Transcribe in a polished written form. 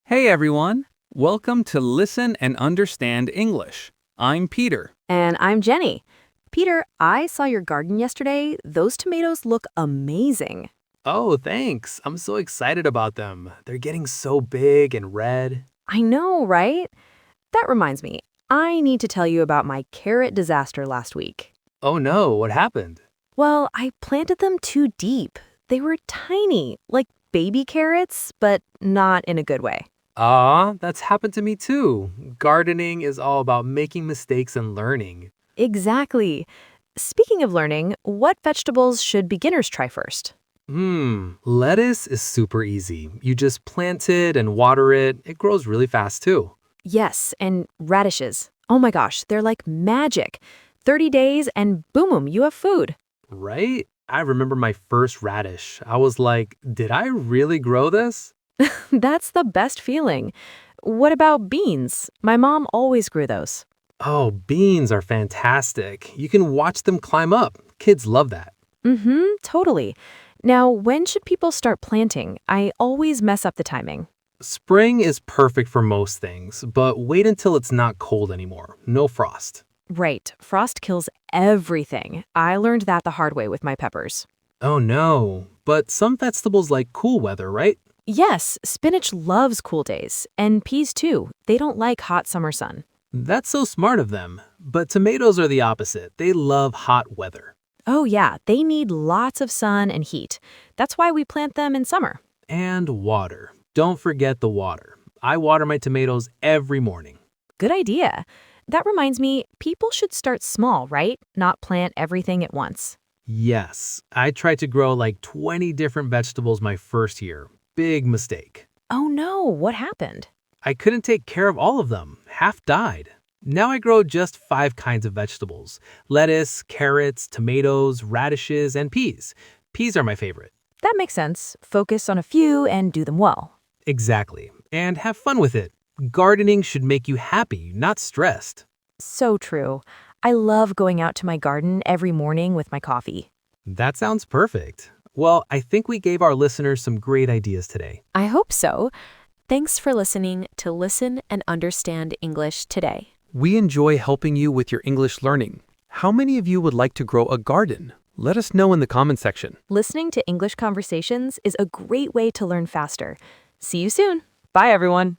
Hey everyone! Welcome to Listen and Understand English. I'm Peter. And I'm Jenny. Peter, I saw your garden yesterday. Those tomatoes look amazing. Oh, thanks. I'm so excited about them. They're getting so big and red. I know, right? That reminds me, I need to tell you about my carrot disaster last week. Oh no, what happened? Well, I planted them too deep. They were tiny, like baby carrots, but not in a good way. That's happened to me too. Gardening is all about making mistakes and learning. Exactly. Speaking of learning, what vegetables should beginners try first? Lettuce is super easy. You just plant it and water it. It grows really fast too. Yes, and radishes. Oh my gosh, they're like magic. 30 days and boom, you have food. Right? I remember my first radish. I was like, did I really grow this? That's the best feeling. What about beans? My mom always grew those. Oh, beans are fantastic. You can watch them climb up. Kids love that. Totally. Now, when should people start planting? I always mess up the timing. Spring is perfect for most things, but wait until it's not cold anymore. No frost. Right, frost kills everything. I learned that the hard way with my peppers. Oh no. But some vegetables like cool weather, right? Yes, spinach loves cool days, and peas too. They don't like hot summer sun. That's so smart of them. But tomatoes are the opposite. They love hot weather. Oh, yeah, they need lots of sun and heat. That's why we plant them in summer. And water. Don't forget the water. I water my tomatoes every morning. Good idea. That reminds me, people should start small, right? Not plant everything at once. Yes, I tried to grow like 20 different vegetables my first year. Big mistake. Oh no, what happened? I couldn't take care of all of them. Half died. Now I grow just 5 kinds of vegetables: lettuce, carrots, tomatoes, radishes, and peas. Peas are my favorite. That makes sense. Focus on a few and do them well. Exactly. And have fun with it. Gardening should make you happy, not stressed. So true. I love going out to my garden every morning with my coffee. That sounds perfect. Well, I think we gave our listeners some great ideas today. I hope so. Thanks for listening to Listen and Understand English today. We enjoy helping you with your English learning. How many of you would like to grow a garden? Let us know in the comment section. Listening to English conversations is a great way to learn faster. See you soon. Bye, everyone.